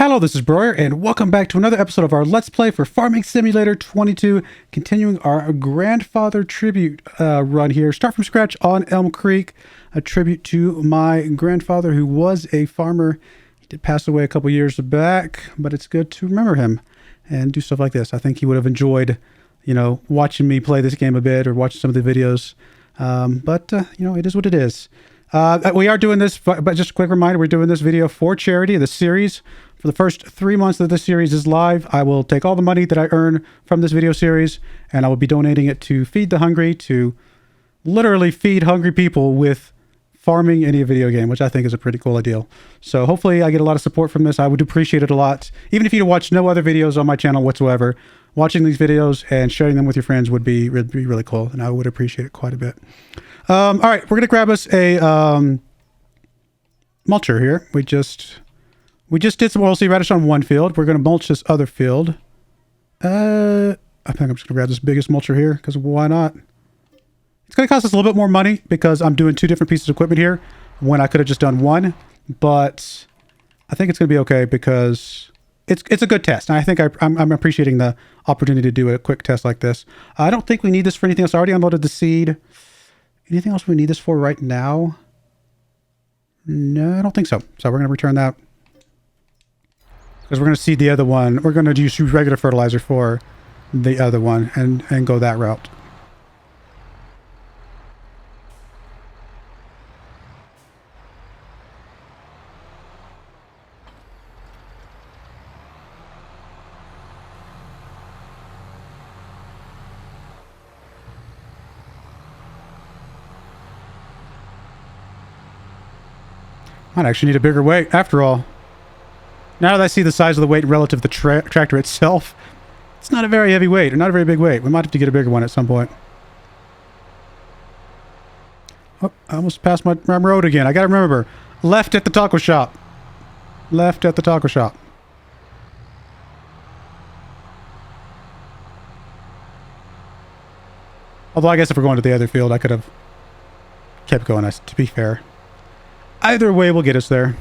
Hello, this is Broyar, and welcome back to another episode of our Let's Play for Farming Simulator 22, continuing our grandfather tribute run here. Start from scratch on Elmcreek, a tribute to my grandfather who was a farmer. He did pass away a couple years back, but it's good to remember him and do stuff like this. I think he would have enjoyed, watching me play this game a bit or watching some of the videos. But it is what it is. We are doing this, but just a quick reminder, we're doing this video for charity, the series. For the first 3 months that this series is live, I will take all the money that I earn from this video series, and I will be donating it to Feed the Hungry, to literally feed hungry people with farming in a video game, which I think is a pretty cool idea. So hopefully I get a lot of support from this. I would appreciate it a lot. Even if you watch no other videos on my channel whatsoever, watching these videos and sharing them with your friends would be really cool, and I would appreciate it quite a bit. All right, we're going to grab us a mulcher here. We just did some oilseed radish on one field. We're going to mulch this other field. I think I'm just going to grab this biggest mulcher here, because why not? It's going to cost us a little bit more money because I'm doing two different pieces of equipment here when I could have just done one. But I think it's going to be okay because it's a good test. And I think I'm appreciating the opportunity to do a quick test like this. I don't think we need this for anything else. I already unloaded the seed. Anything else we need this for right now? No, I don't think so. So we're going to return that. Because we're going to seed the other one. We're going to use regular fertilizer for the other one and go that route. Might actually need a bigger weight after all. Now that I see the size of the weight relative to the tractor itself, it's not a very heavy weight, or not a very big weight. We might have to get a bigger one at some point. Oh, I almost passed my road again. I gotta remember. Left at the taco shop. Left at the taco shop. Although I guess if we're going to the other field, I could have kept going, to be fair. Either way will get us there.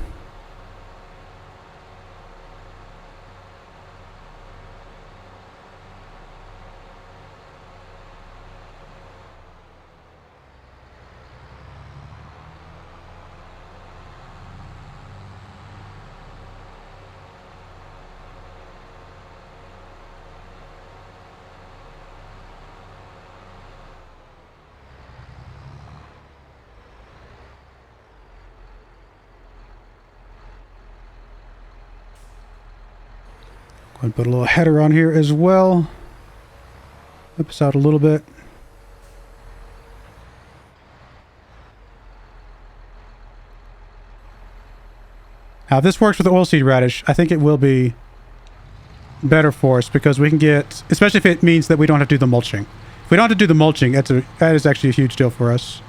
Go ahead and put a little header on here as well. Help us out a little bit. Now, if this works with the oilseed radish, I think it will be better for us because we can get, especially if it means that we don't have to do the mulching. If we don't have to do the mulching, that is actually a huge deal for us.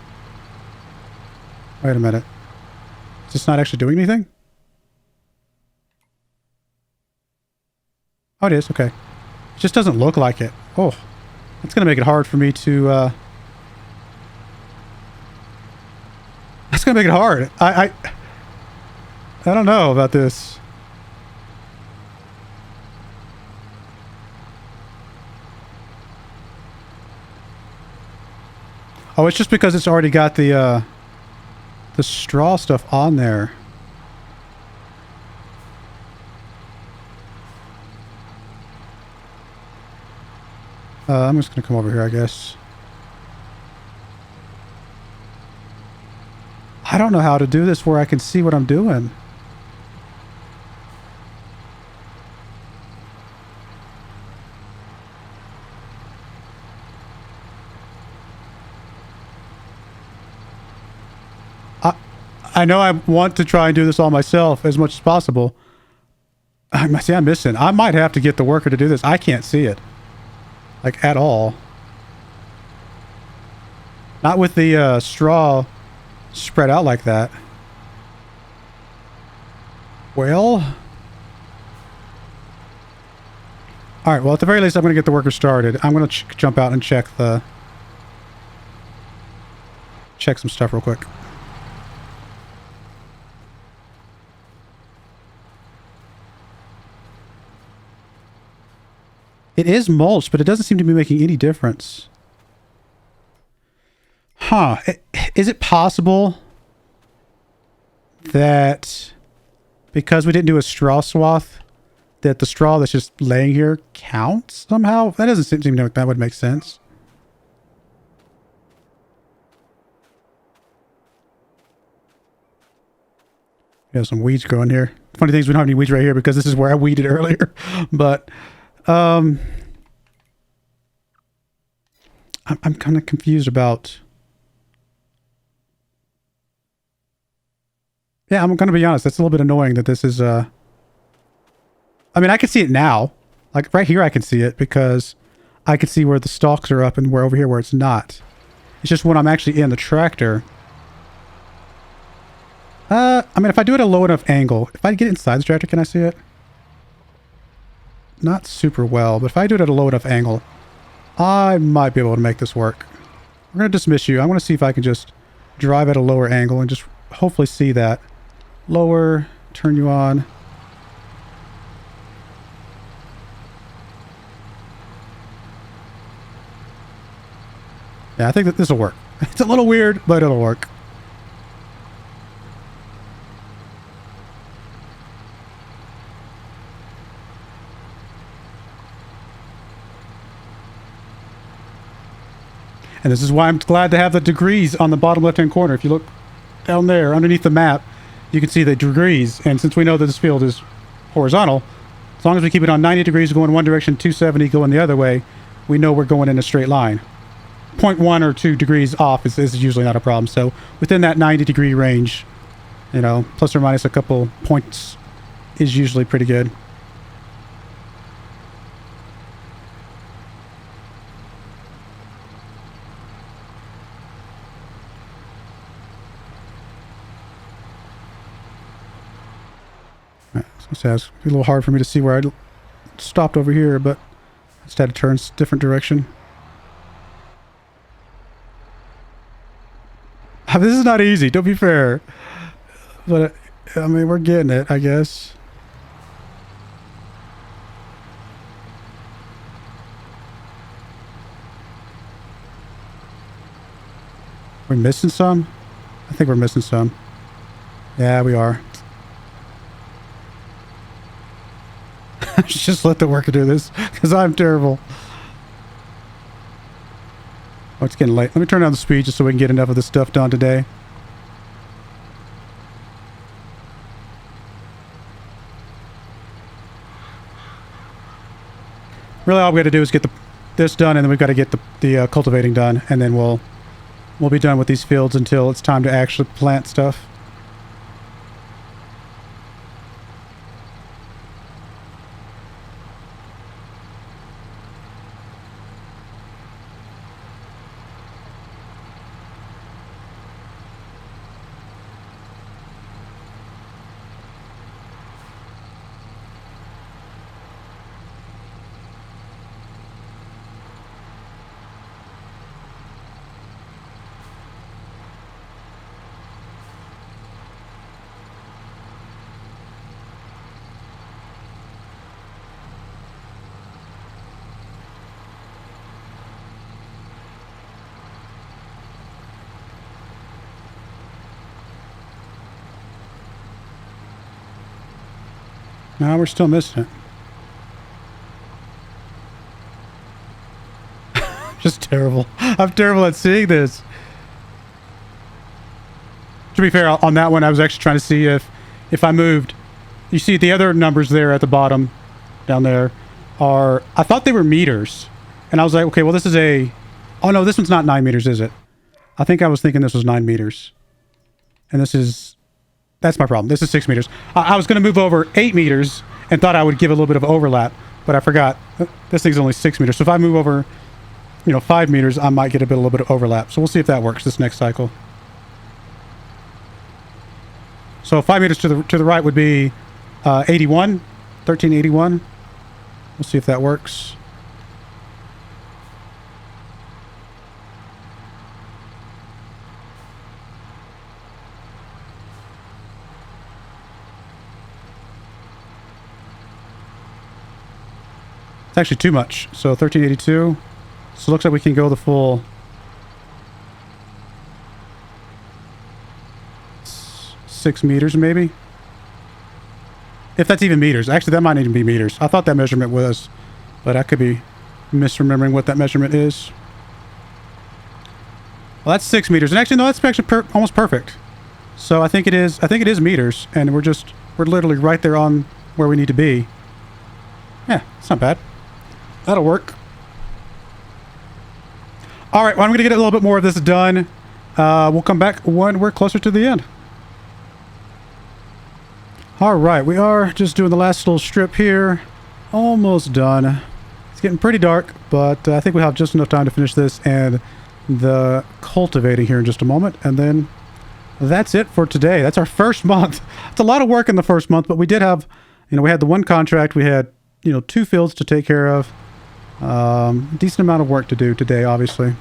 Wait a minute. Is this not actually doing anything? Oh, it is. Okay. It just doesn't look like it. Oh, that's going to make it hard for me to... That's going to make it hard. I don't know about this. Oh, it's just because it's already got the straw stuff on there. I'm just going to come over here, I guess. I don't know how to do this where I can see what I'm doing. I know I want to try and do this all myself as much as possible. I'm missing. I might have to get the worker to do this. I can't see it. Like, at all. Not with the straw spread out like that. Well. Alright, well, at the very least, I'm going to get the worker started. I'm going to jump out and check some stuff real quick. It is mulch, but it doesn't seem to be making any difference. Huh. Is it possible that because we didn't do a straw swath, that the straw that's just laying here counts somehow? That doesn't seem like that would make sense. We have some weeds growing here. Funny things, we don't have any weeds right here because this is where I weeded earlier. But I'm kind of confused about... Yeah, I'm going to be honest. That's a little bit annoying that this is... I mean, I can see it now. Like, right here I can see it because I can see where the stalks are up and where over here where it's not. It's just when I'm actually in the tractor... I mean, if I do it at a low enough angle, if I get inside the tractor, can I see it? Not super well, but if I do it at a low enough angle, I might be able to make this work. We're going to dismiss you. I want to see if I can just drive at a lower angle and just hopefully see that. Lower, turn you on. Yeah, I think that this will work. It's a little weird, but it'll work. And this is why I'm glad to have the degrees on the bottom left-hand corner. If you look down there underneath the map, you can see the degrees. And since we know that this field is horizontal, as long as we keep it on 90 degrees going one direction, 270 going the other way, we know we're going in a straight line. 0.1 or 2 degrees off is usually not a problem. So within that 90 degree range, you know, plus or minus a couple points is usually pretty good. It's a little hard for me to see where I stopped over here, but I just had to turn a different direction. This is not easy, don't be fair. But, I mean, we're getting it, I guess. We're missing some? I think we're missing some. Yeah, we are. Just let the worker do this, because I'm terrible. Oh, it's getting late. Let me turn down the speed just so we can get enough of this stuff done today. Really, all we got to do is get this done, and then we've got to get the cultivating done, and then we'll be done with these fields until it's time to actually plant stuff. No, we're still missing it. Just terrible. I'm terrible at seeing this. To be fair, on that one, I was actually trying to see if I moved. You see the other numbers there at the bottom, down there, are... I thought they were meters. And I was like, okay, well, this is a... Oh, no, this one's not 9 meters, is it? I think I was thinking this was 9 meters. And this is... That's my problem. This is 6 meters. I was going to move over 8 meters and thought I would give a little bit of overlap, but I forgot. This thing's only 6 meters. So if I move over, 5 meters, I might get a little bit of overlap. So we'll see if that works this next cycle. So 5 meters to the right would be 81, 1381. We'll see if that works. It's actually too much. So 1382. So it looks like we can go the full 6 meters maybe. If that's even meters. Actually, that might even be meters. I thought that measurement was, but I could be misremembering what that measurement is. Well, that's 6 meters. And actually, no, that's actually almost perfect. So I think it is meters. And we're literally right there on where we need to be. Yeah, it's not bad. That'll work. All right, well, I'm going to get a little bit more of this done. We'll come back when we're closer to the end. All right, we are just doing the last little strip here. Almost done. It's getting pretty dark, but I think we have just enough time to finish this and the cultivating here in just a moment. And then that's it for today. That's our first month. It's a lot of work in the first month, but we did have, we had the one contract. We had, 2 fields to take care of. Decent amount of work to do today, obviously.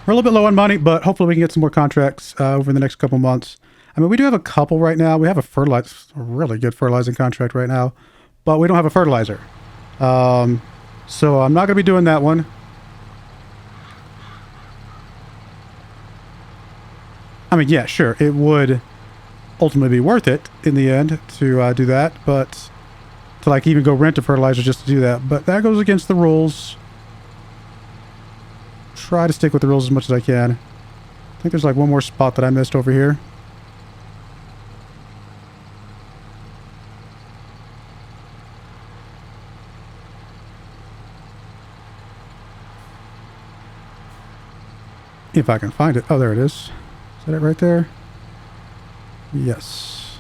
We're a little bit low on money, but hopefully we can get some more contracts over the next couple months. I mean, we do have a couple right now. We have a really good fertilizing contract right now, but we don't have a fertilizer. So I'm not going to be doing that one. I mean, yeah, sure, it would ultimately be worth it in the end to do that, but to even go rent a fertilizer just to do that. But that goes against the rules. Try to stick with the rules as much as I can. I think there's one more spot that I missed over here. If I can find it. Oh, there it is. Is that it right there? Yes.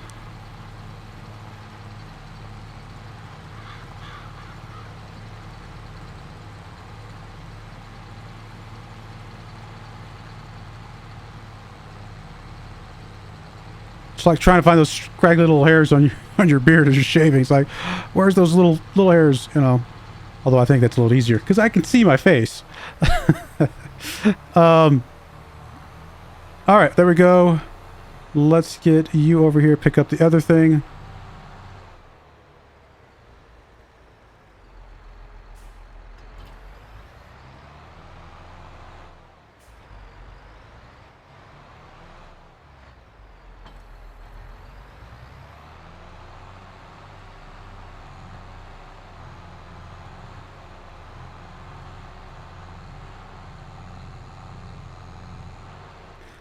It's like trying to find those scraggly little hairs on your beard as you're shaving. It's like, where's those little hairs? Although I think that's a little easier because I can see my face. All right, there we go. Let's get you over here. Pick up the other thing.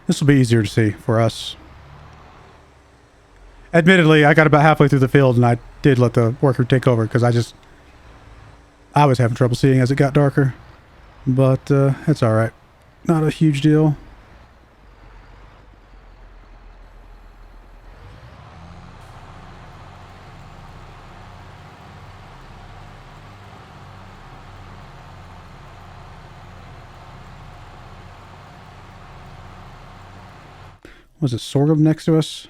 This will be easier to see for us. Admittedly, I got about halfway through the field and I did let the worker take over because I was having trouble seeing as it got darker. But it's all right. Not a huge deal. Was it sorghum next to us?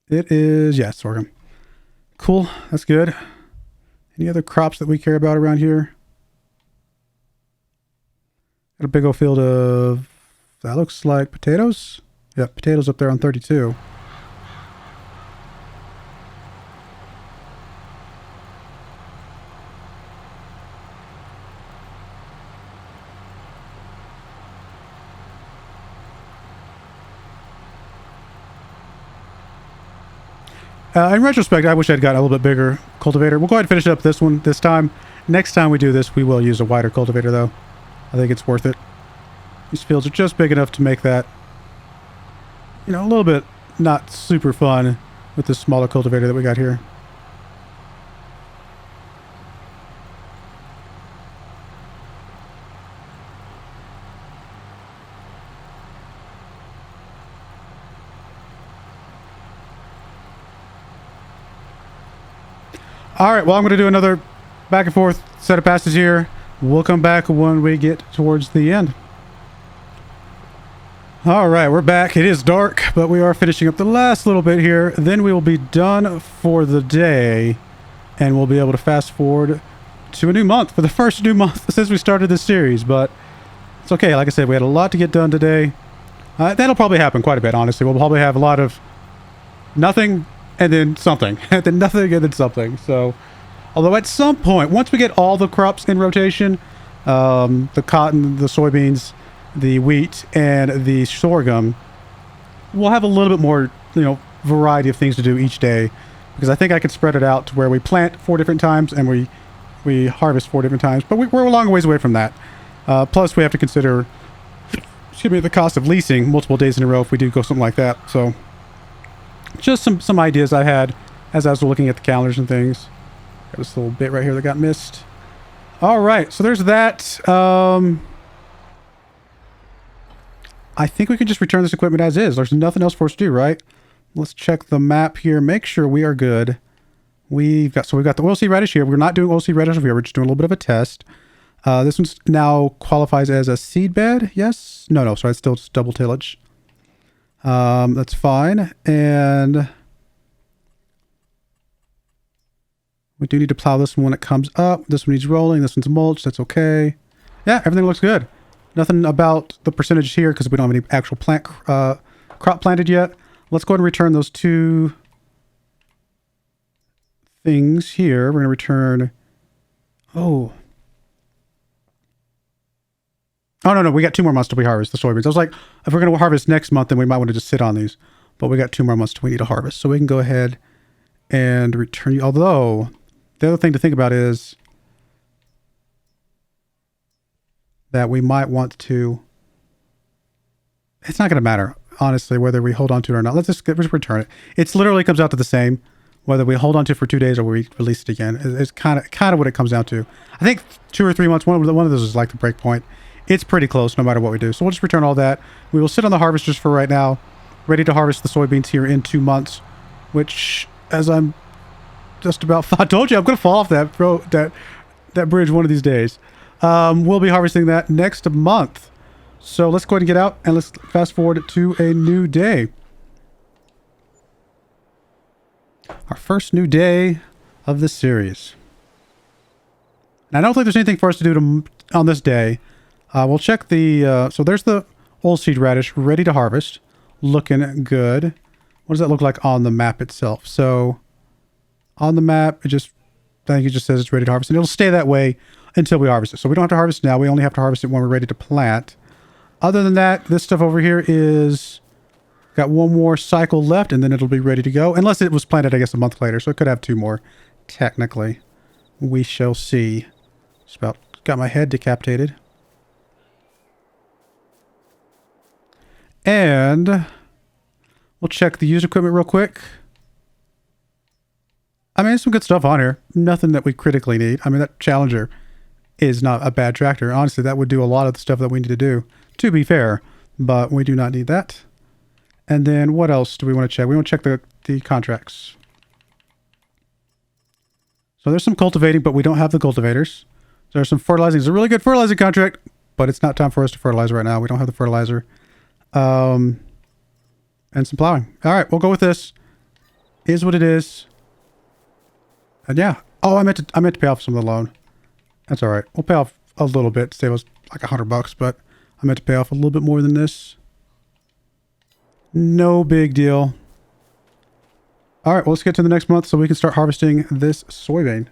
It is, yeah, sorghum. Cool, that's good. Any other crops that we care about around here? Got a big old field of, that looks like potatoes? Yeah, potatoes up there on 32. In retrospect, I wish I'd got a little bit bigger cultivator. We'll go ahead and finish up this one this time. Next time we do this, we will use a wider cultivator, though. I think it's worth it. These fields are just big enough to make that, a little bit not super fun with this smaller cultivator that we got here. All right, well, I'm going to do another back and forth set of passes here. We'll come back when we get towards the end. All right, we're back. It is dark, but we are finishing up the last little bit here. Then we will be done for the day, and we'll be able to fast forward to a new month for the first new month since we started this series, but it's okay. Like I said, we had a lot to get done today. That'll probably happen quite a bit, honestly. We'll probably have a lot of nothing and then something, and then nothing and then something. So, although at some point, once we get all the crops in rotation, the cotton, the soybeans, the wheat, and the sorghum, we'll have a little bit more, variety of things to do each day, because I think I can spread it out to where we plant 4 different times and we harvest 4 different times. But we're a long ways away from that. Plus, we have to consider, the cost of leasing multiple days in a row if we do go something like that. So, just some ideas I had as I was looking at the calendars and things. Got this little bit right here that got missed. All right, so there's that. I think we can just return this equipment as is. There's nothing else for us to do, right? Let's check the map here. Make sure we are good. We've got the oilseed radish here. We're not doing oilseed radish over here. We're just doing a little bit of a test. This one's now qualifies as a seed bed. Yes? No, sorry. It's still just double tillage. That's fine. And we do need to plow this one when it comes up. This one needs rolling. This one's mulch. That's okay. Yeah, everything looks good. Nothing about the percentage here because we don't have any actual crop planted yet. Let's go ahead and return those 2 things here. We're going to return... Oh, no. We got 2 more months till we harvest the soybeans. I was like, if we're going to harvest next month, then we might want to just sit on these. But we got 2 more months till we need to harvest. So we can go ahead and return... Although, the other thing to think about is that we might want to... It's not going to matter, honestly, whether we hold on to it or not. Let's just return it. It literally comes out to the same, whether we hold on to it for 2 days or we release it again. It's kind of what it comes down to. I think 2 or 3 months, one of those is like the break point. It's pretty close no matter what we do. So we'll just return all that. We will sit on the harvesters for right now, ready to harvest the soybeans here in 2 months, which, as I'm just about... I told you I'm going to fall off that bridge one of these days. We'll be harvesting that next month. So let's go ahead and get out and let's fast forward to a new day. Our first new day of this series. And I don't think there's anything for us to do on this day. We'll check the... so there's the oilseed radish ready to harvest. Looking good. What does that look like on the map itself? So on the map, I think it just says it's ready to harvest. And it'll stay that way until we harvest it. So we don't have to harvest now. We only have to harvest it when we're ready to plant. Other than that, this stuff over here is got 1 more cycle left and then it'll be ready to go. Unless it was planted, I guess, a month later. So it could have 2 more, technically. We shall see. Just about got my head decapitated. And we'll check the used equipment real quick. I mean, there's some good stuff on here. Nothing that we critically need. I mean, that Challenger is not a bad tractor. Honestly, that would do a lot of the stuff that we need to do, to be fair. But we do not need that. And then what else do we want to check? We want to check the contracts. So there's some cultivating, but we don't have the cultivators. There's some fertilizing. It's a really good fertilizing contract, but it's not time for us to fertilize right now. We don't have the fertilizer. And some plowing. All right, we'll go with this. Is what it is. And yeah. Oh, I meant to pay off some of the loan. That's all right. We'll pay off a little bit. Save us like $100, but I meant to pay off a little bit more than this. No big deal. All right, well, let's get to the next month so we can start harvesting this soybean.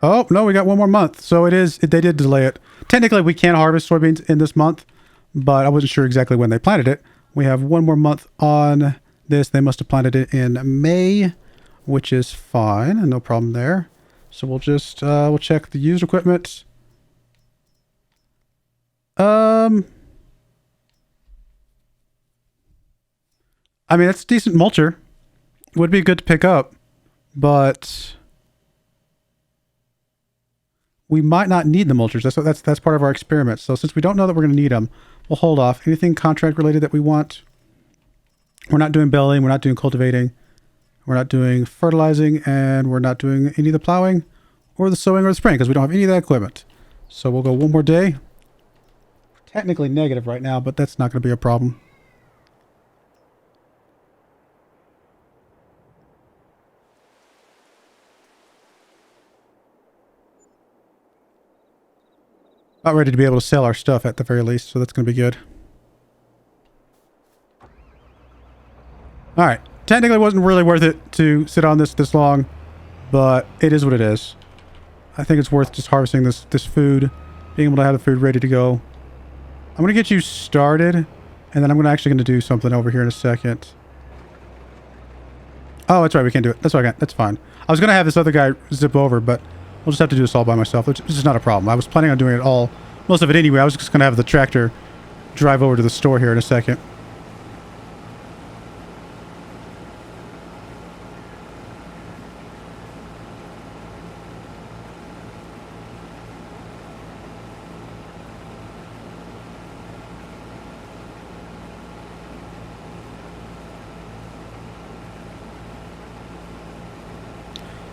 Oh, no, we got 1 more month. So they did delay it. Technically, we can harvest soybeans in this month, but I wasn't sure exactly when they planted it. We have 1 more month on this. They must have planted it in May, which is fine. No problem there. So we'll just, we'll check the used equipment. I mean, that's a decent mulcher. Would be good to pick up, but we might not need the mulchers. That's part of our experiment. So since we don't know that we're going to need them, we'll hold off. Anything contract related that we want, we're not doing belling, we're not doing cultivating, We're not doing fertilizing, and we're not doing any of the plowing or the sowing or the spraying because we don't have any of that equipment. So we'll go one more day. We're technically negative right now, but that's not going to be a problem. About ready to be able to sell our stuff at the very least, so that's going to be good. Alright, technically it wasn't really worth it to sit on this long, but it is what it is. I think it's worth just harvesting this food, being able to have the food ready to go. I'm going to get you started, and then I'm actually going to do something over here in a second. Oh, that's right, we can't do it. That's okay, that's fine. I was going to have this other guy zip over, but I'll just have to do this all by myself, which is not a problem. I was planning on doing it all, most of it anyway. I was just going to have the tractor drive over to the store here in a second.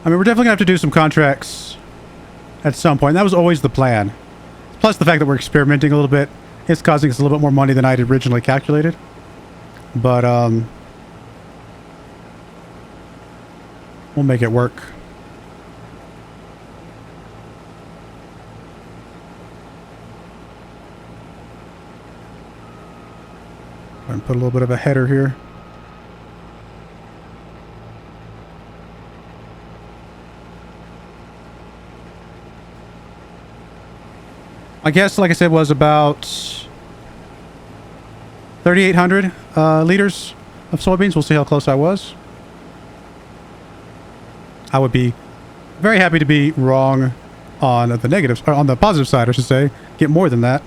I mean, we're definitely going to have to do some contracts at some point. That was always the plan. Plus the fact that we're experimenting a little bit. It's costing us a little bit more money than I'd originally calculated. But, we'll make it work. And put a little bit of a header here. My guess, like I said, was about 3,800 liters of soybeans. We'll see how close I was. I would be very happy to be wrong on the negatives, or on the positive side, I should say. Get more than that.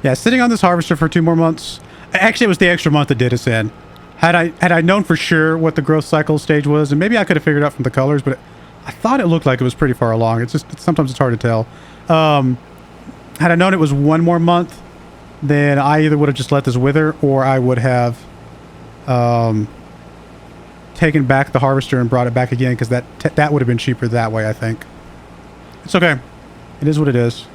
Yeah, sitting on this harvester for 2 more months. Actually, it was the extra month that did us in. Had I known for sure what the growth cycle stage was, and maybe I could have figured it out from the colors, but I thought it looked like it was pretty far along. Sometimes it's hard to tell. Had I known it was 1 more month, then I either would have just let this wither, or I would have taken back the harvester and brought it back again, because that would have been cheaper that way, I think. It's okay. It is what it is.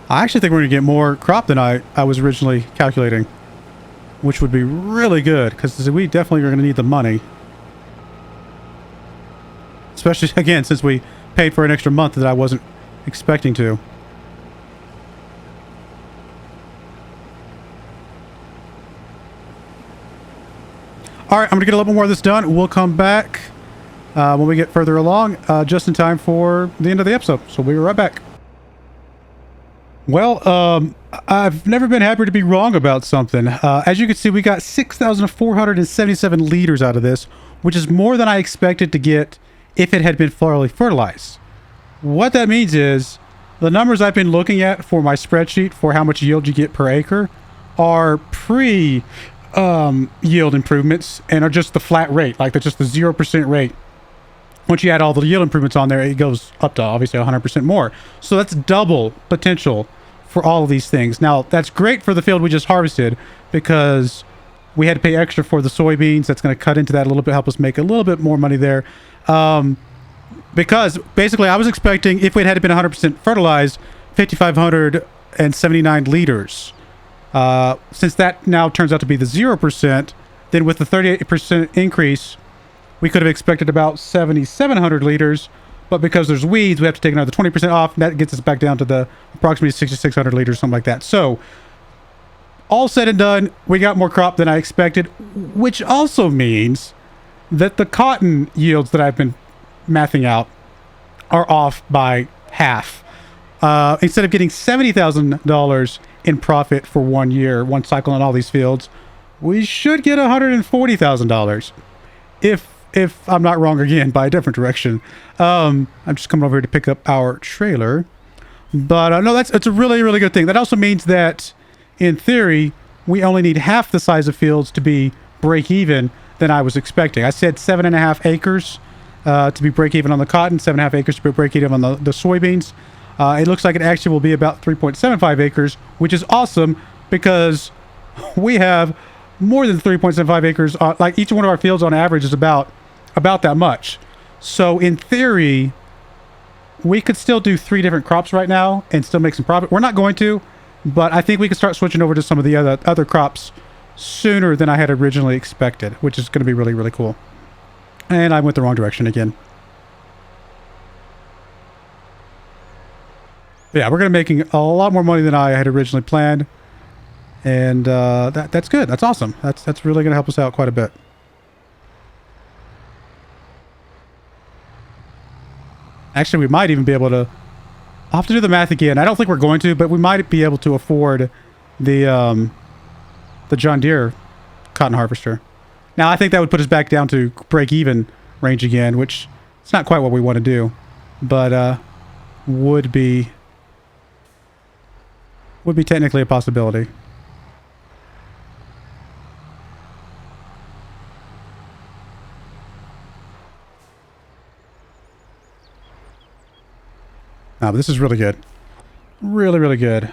I actually think we're going to get more crop than I was originally calculating, which would be really good, because we definitely are going to need the money. Especially, again, since we paid for an extra month that I wasn't expecting to. Alright, I'm going to get a little bit more of this done. We'll come back when we get further along, just in time for the end of the episode. So we'll be right back. Well, I've never been happier to be wrong about something. As you can see, we got 6,477 liters out of this, which is more than I expected to get if it had been thoroughly fertilized. What that means is the numbers I've been looking at for my spreadsheet for how much yield you get per acre are yield improvements, and are just the flat rate, like just the 0% rate. Once you add all the yield improvements on there, it goes up to obviously 100% more. So that's double potential for all of these things. Now, that's great for the field we just harvested, because we had to pay extra for the soybeans. That's going to cut into that a little bit, help us make a little bit more money there. Because basically I was expecting, if it had been 100% fertilized, 5,579 liters. Since that now turns out to be the 0%, then with the 38% increase, we could have expected about 7,700 liters, but because there's weeds, we have to take another 20% off, and that gets us back down to the approximately 6,600 liters, something like that. So, all said and done, we got more crop than I expected, which also means that the cotton yields that I've been mathing out are off by half. Instead of getting $70,000 in profit for 1 year, one cycle on all these fields, we should get $140,000. If if I'm not wrong again by a different direction. I'm just coming over here to pick up our trailer. But no, it's a really, really good thing. That also means that, in theory, we only need half the size of fields to be break even than I was expecting. I said 7.5 acres to be break even on the cotton, 7.5 acres to be break even on the soybeans. It looks like it actually will be about 3.75 acres, which is awesome because we have more than 3.75 acres. Like each one of our fields on average is about that much. So in theory, we could still do 3 different crops right now and still make some profit. We're not going to, but I think we can start switching over to some of the other crops sooner than I had originally expected, which is going to be really, really cool. And I went the wrong direction again. Yeah, we're going to be making a lot more money than I had originally planned. And that's good. That's awesome. That's really going to help us out quite a bit. Actually, we might even be able to... I'll have to do the math again. I don't think we're going to, but we might be able to afford the John Deere cotton harvester. Now, I think that would put us back down to break-even range again, which it's not quite what we want to do, but would be technically a possibility. But this is really good. Really, really good.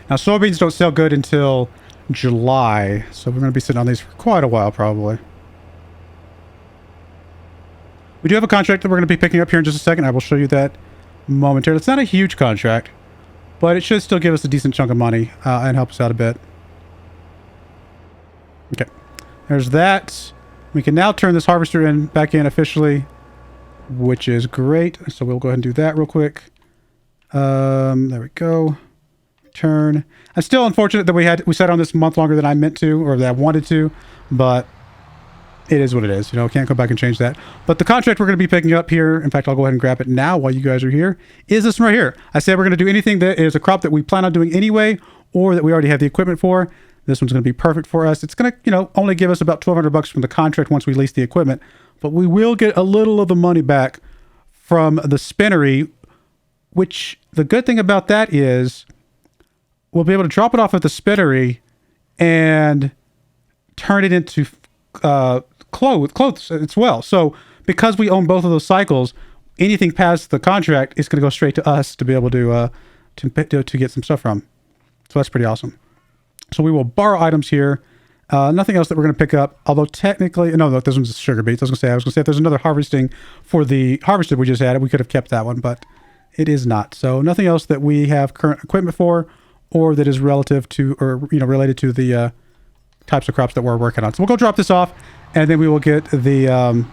Now, soybeans don't sell good until July, so we're going to be sitting on these for quite a while, probably. We do have a contract that we're going to be picking up here in just a second. I will show you that momentarily. It's not a huge contract, but it should still give us a decent chunk of money and help us out a bit. Okay, there's that. We can now turn this harvester back in officially, which is great. So we'll go ahead and do that real quick. There we go. Turn. I'm still unfortunate that we sat on this a month longer than I meant to, or that I wanted to, but it is what it is. You know, can't go back and change that. But the contract we're going to be picking up here, in fact, I'll go ahead and grab it now while you guys are here, is this one right here. I said we're going to do anything that is a crop that we plan on doing anyway, or that we already have the equipment for. This one's going to be perfect for us. It's going to, you know, only give us about $1,200 from the contract once we lease the equipment, but we will get a little of the money back from the spinnery, which the good thing about that is we'll be able to drop it off at the spinnery and turn it into clothes as well. So because we own both of those cycles, anything past the contract is going to go straight to us to be able to get some stuff from. So that's pretty awesome. So we will borrow items here. Nothing else that we're going to pick up, although technically, no, this one's sugar beets. I was going to say if there's another harvesting for the harvester we just had, we could have kept that one, but it is not. So nothing else that we have current equipment for, or that is relative to, or, you know, related to the types of crops that we're working on. So we'll go drop this off, and then we will get the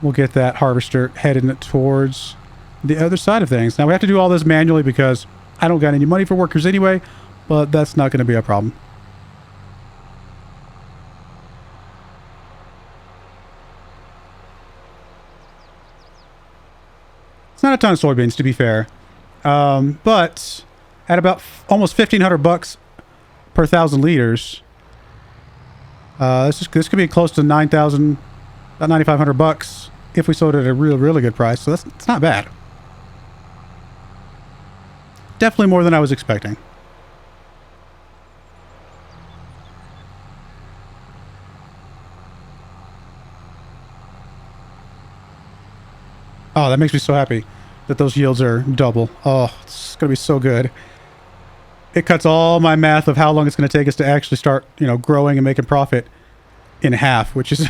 we'll get that harvester heading towards the other side of things. Now we have to do all this manually because I don't got any money for workers anyway, but that's not going to be a problem. It's not a ton of soybeans, to be fair. But at about almost $1,500 per 1,000 liters, this could be close to $9,000, about $9,500 if we sold it at a really good price. So it's not bad. Definitely more than I was expecting. Oh, that makes me so happy that those yields are double. Oh, it's going to be so good. It cuts all my math of how long it's going to take us to actually start, you know, growing and making profit in half, which is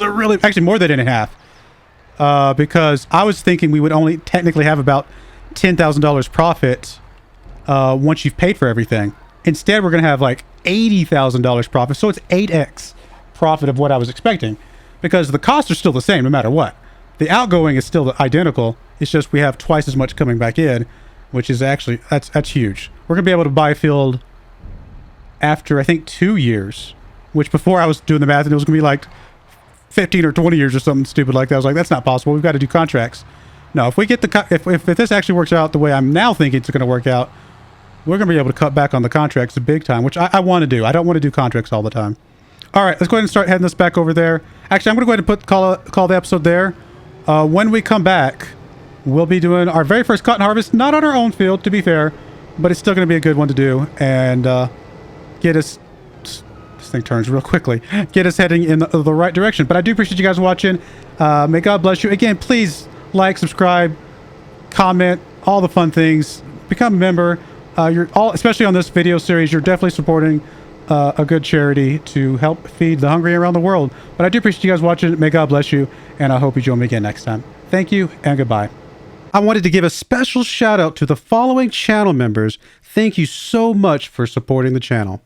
a really, actually more than in half. Because I was thinking we would only technically have about $10,000 profit once you've paid for everything. Instead, we're going to have like $80,000 profit. So it's 8x profit of what I was expecting, because the costs are still the same no matter what. The outgoing is still identical. It's just we have twice as much coming back in, which is actually, that's huge. We're going to be able to buy a field after, I think, 2 years, which before I was doing the math, and it was going to be like 15 or 20 years or something stupid like that. I was like, that's not possible. We've got to do contracts. No, if we get if this actually works out the way I'm now thinking it's going to work out, we're going to be able to cut back on the contracts big time, which I want to do. I don't want to do contracts all the time. All right, let's go ahead and start heading this back over there. Actually, I'm going to go ahead and call the episode there. When we come back, we'll be doing our very first cotton harvest, not on our own field, to be fair, but it's still going to be a good one to do and get us... This thing turns real quickly. Get us heading in the right direction. But I do appreciate you guys watching. May God bless you. Again, please like, subscribe, comment, all the fun things. Become a member. Especially on this video series, you're definitely supporting a good charity to help feed the hungry around the world. But I do appreciate you guys watching. May God bless you, and I hope you join me again next time. Thank you, and goodbye. I wanted to give a special shout out to the following channel members. Thank you so much for supporting the channel.